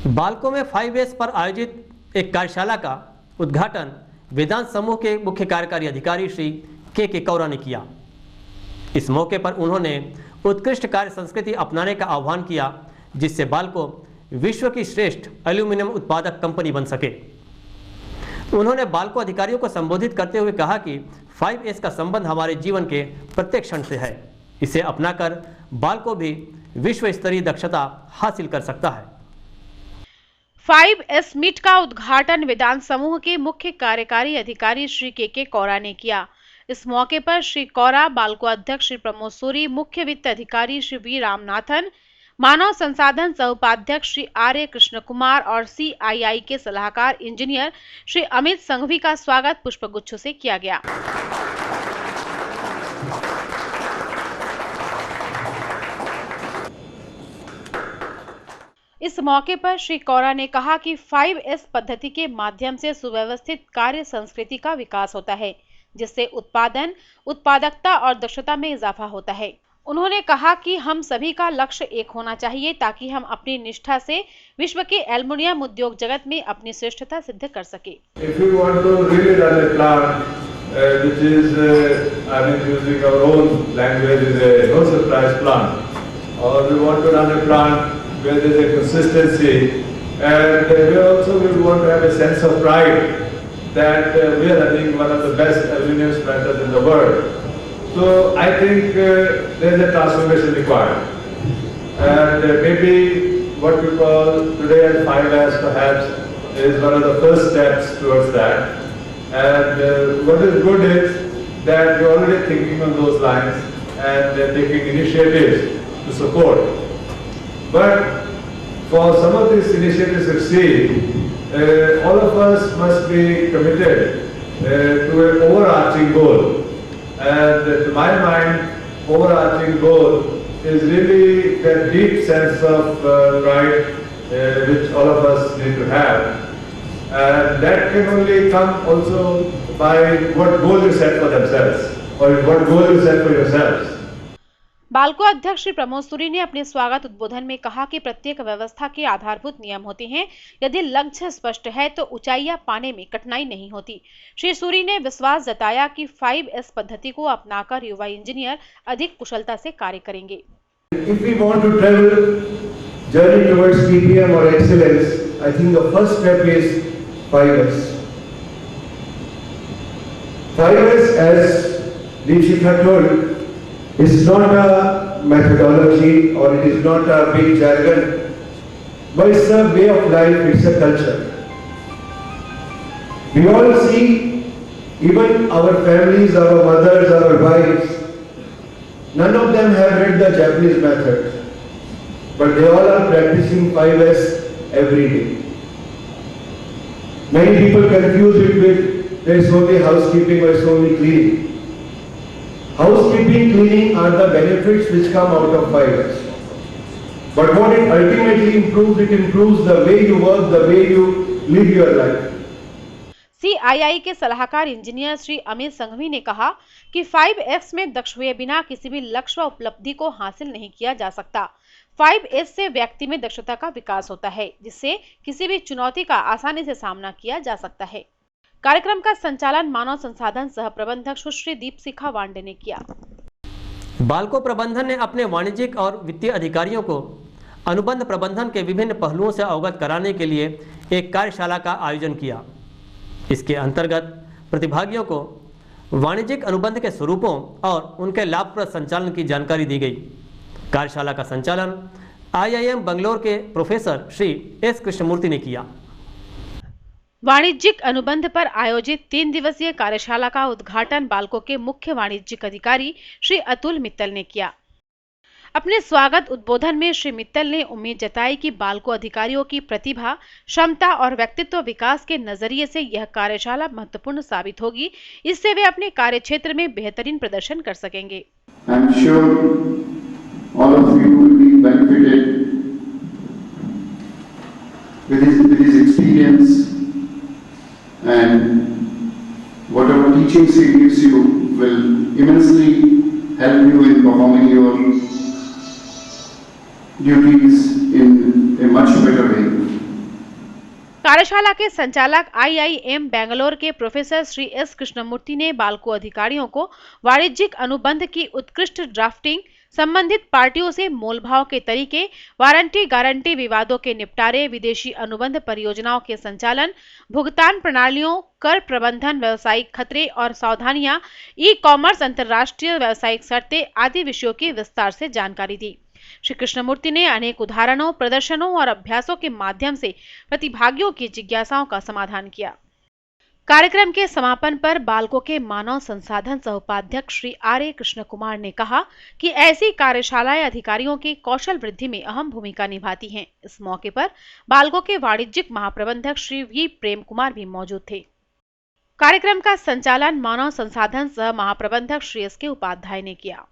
बालको में 5S पर आयोजित एक कार्यशाला का उद्घाटन वेदांत समूह के मुख्य कार्यकारी अधिकारी श्री के कौरा ने किया। इस मौके पर उन्होंने उत्कृष्ट कार्य संस्कृति अपनाने का आह्वान किया, जिससे बालको विश्व की श्रेष्ठ एल्यूमिनियम उत्पादक कंपनी बन सके। उन्होंने बालको अधिकारियों को संबोधित करते हुए कहा कि 5S का संबंध हमारे जीवन के प्रत्येक क्षण से है। इसे अपनाकर बालको भी विश्व स्तरीय दक्षता हासिल कर सकता है। 5S मीट का उद्घाटन वेदांत समूह के मुख्य कार्यकारी अधिकारी श्री के कौरा ने किया। इस मौके पर श्री कौरा, बालको अध्यक्ष श्री प्रमोद सूरी, मुख्य वित्त अधिकारी श्री वी रामनाथन, मानव संसाधन सह उपाध्यक्ष श्री आर्य कृष्ण कुमार और CII के सलाहकार इंजीनियर श्री अमित संघवी का स्वागत पुष्पगुच्छों से किया गया। इस मौके पर श्री कौरा ने कहा कि 5S पद्धति के माध्यम से सुव्यवस्थित कार्य संस्कृति का विकास होता है, जिससे उत्पादन, उत्पादकता और दक्षता में इजाफा होता है। उन्होंने कहा कि हम सभी का लक्ष्य एक होना चाहिए ताकि हम अपनी निष्ठा से विश्व के एल्युमिनियम उद्योग जगत में अपनी श्रेष्ठता सिद्ध कर सके। If you want to really run a plant, which is, using our own language, is a no surprise plant, or we want to run a plant where there is a consistency, and we also will want to have a sense of pride that we are running one of the best aluminum smelters in the world. So I think there is a transformation required, and maybe what we call today as 5S perhaps is one of the first steps towards that. And what is good is that we are already thinking on those lines and taking initiatives to support. But for some of these initiatives to succeed, all of us must be committed to an overarching goal. And to my mind, overarching goal is really that deep sense of pride which all of us need to have. And that can only come also by what goal you set for themselves, or what goal you set for yourselves. बालको अध्यक्ष श्री प्रमोद सूरी ने अपने स्वागत उद्बोधन में कहा कि प्रत्येक व्यवस्था के आधारभूत नियम होते हैं। यदि लक्ष्य स्पष्ट है तो ऊंचाइयां पाने में कठिनाई नहीं होती। श्री सूरी ने विश्वास जताया कि 5S पद्धति को अपनाकर युवा इंजीनियर अधिक कुशलता से कार्य करेंगे। If we want to travel journey towards PPM or excellence, I think the first step is 5S. 5S, as Deepshikha told, it's not a methodology or it is not a big jargon, but it's a way of life, it's a culture. We all see, even our families, our mothers, our wives, none of them have read the Japanese method, but they all are practicing 5S every day. Many people confuse it with there is only housekeeping or it's only cleaning. Housekeeping, cleaning are the benefits which come out of 5S. But what it ultimately improves the way you work, the way you live your life. CII के सलाहकार engineer Shri Amit Sanghvi ने कहा कि 5S में दक्ष हुए बिना किसी भी लक्ष्य व उपलब्धि को हासिल नहीं किया जा सकता। 5S से व्यक्ति में दक्षता का विकास होता है, जिससे किसी भी चुनौती का आसानी से सामना किया जा सकता है। कार्यक्रम का संचालन मानव संसाधन सह प्रबंधक सुश्री दीपशिखा वांडे ने किया। बालको प्रबंधन ने अपने वाणिज्यिक और वित्तीय अधिकारियों को अनुबंध प्रबंधन के विभिन्न पहलुओं से अवगत कराने के लिए एक कार्यशाला का आयोजन किया। इसके अंतर्गत प्रतिभागियों को वाणिज्यिक अनुबंध के स्वरूपों और उनके लाभप्रद संचालन की जानकारी दी गई। कार्यशाला का संचालन IIM बंगलोर के प्रोफेसर श्री S कृष्णमूर्ति ने किया। वाणिज्यिक अनुबंध पर आयोजित 3 दिवसीय कार्यशाला का उद्घाटन बालको के मुख्य वाणिज्यिक अधिकारी श्री अतुल मित्तल ने किया। अपने स्वागत उद्बोधन में श्री मित्तल ने उम्मीद जताई कि बालको अधिकारियों की प्रतिभा, क्षमता और व्यक्तित्व विकास के नजरिए से यह कार्यशाला महत्वपूर्ण साबित होगी। इससे वे अपने कार्य क्षेत्र में बेहतरीन प्रदर्शन कर सकेंगे। I'm sure all of you will be benefited with his experience, and whatever teachings he gives you will immensely help you in performing your duties in a much better way. कार्यशाला के संचालक IIM बेंगलोर के professor Shri S Krishnamurthy ने बाल्को अधिकारियों को वाणिज्यिक अनुबंध की उत्कृष्ट ड्राफ्टिंग, संबंधित पार्टियों से मोलभाव के तरीके, वारंटी गारंटी विवादों के निपटारे, विदेशी अनुबंध परियोजनाओं के संचालन, भुगतान प्रणालियों, कर प्रबंधन, व्यावसायिक खतरे और सावधानियां, ई-कॉमर्स, अंतर्राष्ट्रीय व्यावसायिक शर्तें आदि विषयों की विस्तार से जानकारी दी। श्री कृष्णमूर्ति ने अनेक उदाहरणों, प्रदर्शनों और अभ्यासों के माध्यम से प्रतिभागियों की जिज्ञासाओं का समाधान किया। कार्यक्रम के समापन पर बाल्को के मानव संसाधन सह उपाध्यक्ष श्री RA कृष्ण कुमार ने कहा कि ऐसी कार्यशालाएं अधिकारियों के कौशल वृद्धि में अहम भूमिका निभाती हैं। इस मौके पर बाल्को के वाणिज्यिक महाप्रबंधक श्री V प्रेम कुमार भी मौजूद थे। कार्यक्रम का संचालन मानव संसाधन सह महाप्रबंधक श्री SK उपाध्याय ने किया।